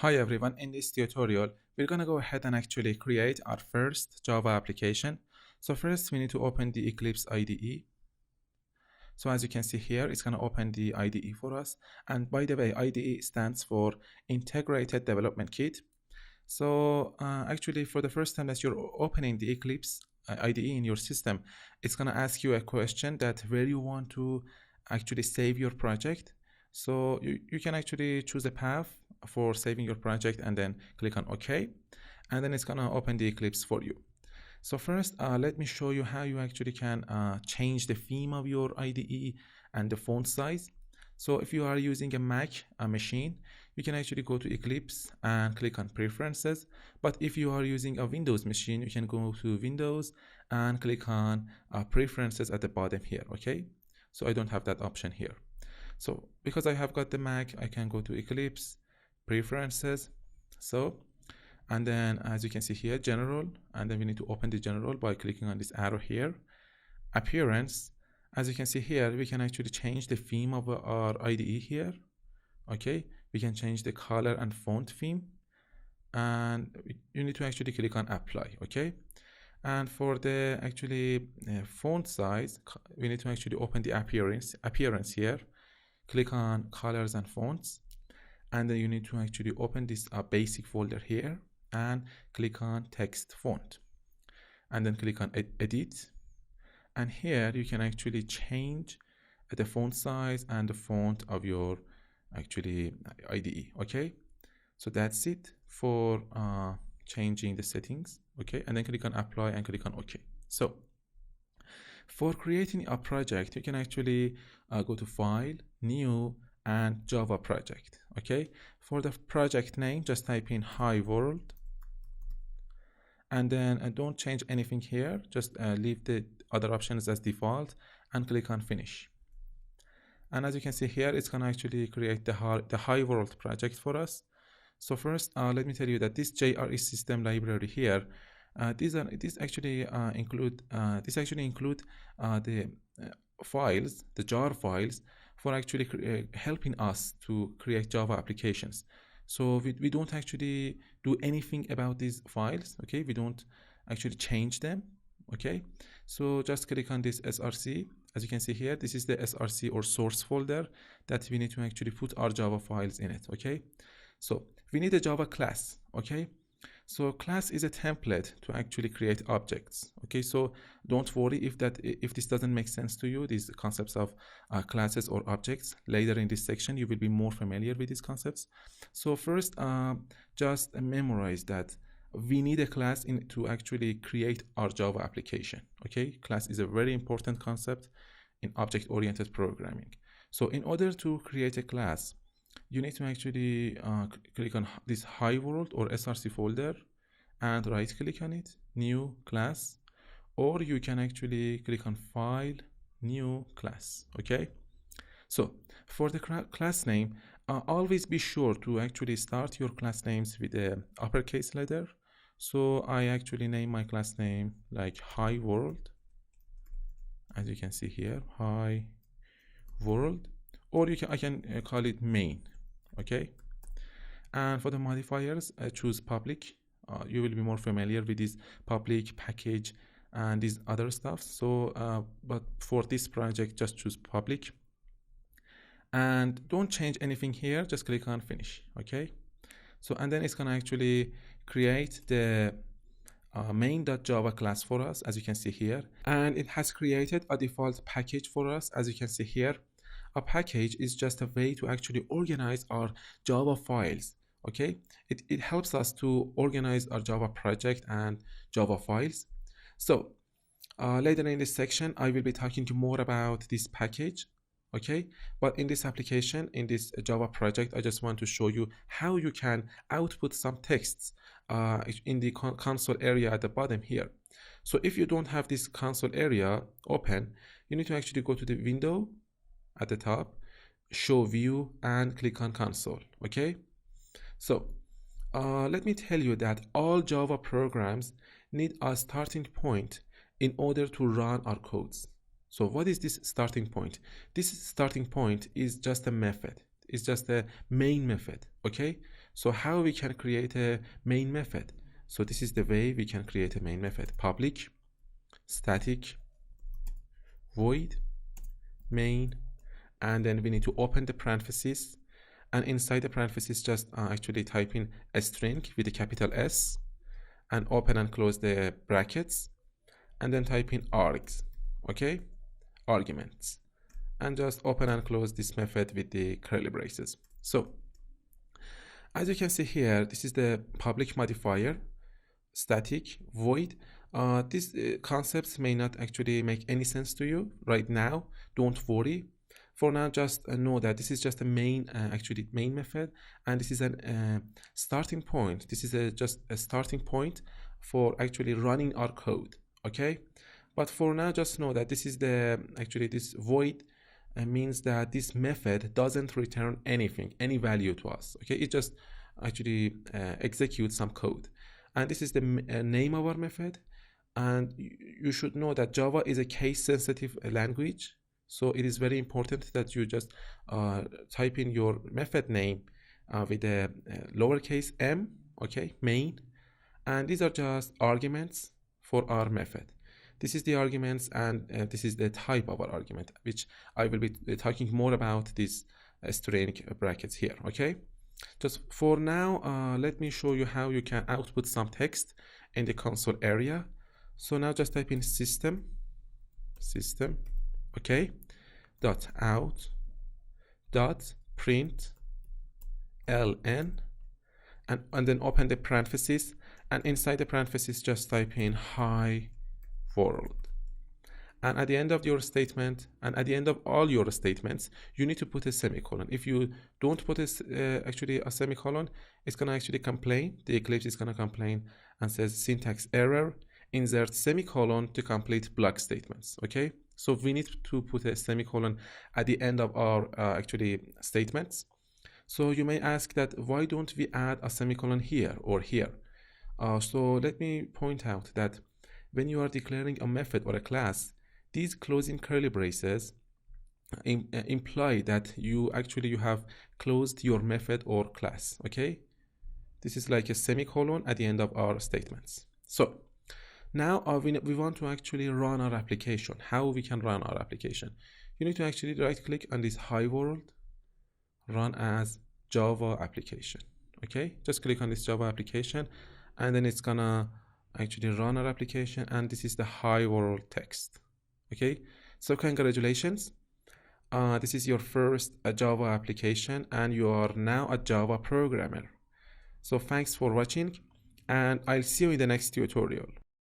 Hi everyone, in this tutorial, we're gonna go ahead and actually create our first Java application. So first we need to open the Eclipse IDE. So as you can see here, it's gonna open the IDE for us. And by the way, IDE stands for Integrated Development Kit. So actually for the first time that you're opening the Eclipse IDE in your system, it's gonna ask you a question that where you want to actually save your project. So you can actually choose a path for saving your project and then click on OK, and then it's gonna open the Eclipse for you. So first let me show you how you actually can change the theme of your IDE and the font size. So if you are using a Mac machine, you can actually go to Eclipse and click on Preferences. But if you are using a Windows machine, you can go to Windows and click on Preferences at the bottom here, okay? So I don't have that option here. So because I have got the Mac, I can go to Eclipse, Preferences, and then as you can see here, General, and then we need to open the General by clicking on this arrow here. Appearance, as you can see here, we can actually change the theme of our IDE here, okay? We can change the color and font theme, and you need to actually click on Apply, okay? And for the actually font size, we need to actually open the appearance here, click on Colors and Fonts, and then you need to actually open this basic folder here and click on Text Font, and then click on Edit. And here you can actually change the font size and the font of your actually IDE, okay? So that's it for changing the settings, okay? And then click on Apply and click on OK. So for creating a project, you can actually go to File, New, and Java Project, okay? For the project name, just type in Hi World, and then don't change anything here, just leave the other options as default and click on Finish. And as you can see here, it's gonna actually create the Hi World project for us. So first, let me tell you that this JRE system library here, these actually include the files, the jar files, for actually helping us to create Java applications. So we don't actually do anything about these files, okay? We don't actually change them, okay? So just click on this SRC. As you can see here, this is the SRC or source folder that we need to actually put our Java files in it, okay? So we need a Java class, okay? So class is a template to actually create objects, okay? So don't worry if this doesn't make sense to you, these concepts of classes or objects. Later in this section, you will be more familiar with these concepts. So first, just memorize that we need a class to actually create our Java application, okay? Class is a very important concept in object-oriented programming. So in order to create a class, you need to actually click on this Hi World or SRC folder and right click on it, New Class, or you can actually click on File, New Class, okay? So for the class name, always be sure to actually start your class names with the uppercase letter. So I actually name my class name like Hi World, as you can see here, Hi World, or I can call it main, okay? And for the modifiers, choose public. You will be more familiar with this public, package, and these other stuff. So but for this project, just choose public, and don't change anything here, just click on Finish, okay? So and then it's gonna actually create the main.java class for us, as you can see here, and it has created a default package for us, as you can see here. A package is just a way to actually organize our Java files, okay? It helps us to organize our Java project and Java files. So later in this section, I will be talking to you more about this package, okay? But in this application, in this Java project, I just want to show you how you can output some texts in the console area at the bottom here. So if you don't have this console area open, you need to actually go to the window at the top, show view, and click on console, okay? So let me tell you that all Java programs need a starting point in order to run our codes. So what is this starting point? This starting point is just a method. It's just a main method, okay? So how we can create a main method? So this is the way we can create a main method: public static void main, and then we need to open the parentheses, and inside the parentheses just actually type in a string with a capital S, and open and close the brackets, and then type in args, okay, arguments, and just open and close this method with the curly braces. So as you can see here, this is the public modifier static void. These concepts may not actually make any sense to you right now. Don't worry. For now, just know that this is just a main method, and this is a starting point. This is just a starting point for actually running our code. Okay, but for now, just know that this is this void means that this method doesn't return anything, any value to us. Okay, it just actually executes some code, and this is the name of our method. And you should know that Java is a case-sensitive language, so it is very important that you just type in your method name with a lowercase m, okay, main, and these are just arguments for our method. This is the arguments, and this is the type of our argument, which I will be talking more about these string brackets here. Okay, just for now, let me show you how you can output some text in the console area. So now just type in system, okay, dot out dot print ln, and then open the parentheses, and inside the parentheses just type in hi world. And at the end of your statement, and at the end of all your statements, you need to put a semicolon. If you don't put a semicolon, it's gonna actually complain. The Eclipse is gonna complain and says syntax error, insert semicolon to complete block statements. Okay, so we need to put a semicolon at the end of our statements. So you may ask that why don't we add a semicolon here or here? So let me point out that when you are declaring a method or a class, these closing curly braces imply that you have closed your method or class. Okay, this is like a semicolon at the end of our statements. So now we want to actually run our application. How we can run our application? You need to actually right click on this hi world, run as Java application. Okay, just click on this Java application, and then it's gonna actually run our application, and this is the hi world text. Okay, so congratulations, this is your first Java application, and you are now a Java programmer. So thanks for watching, and I'll see you in the next tutorial.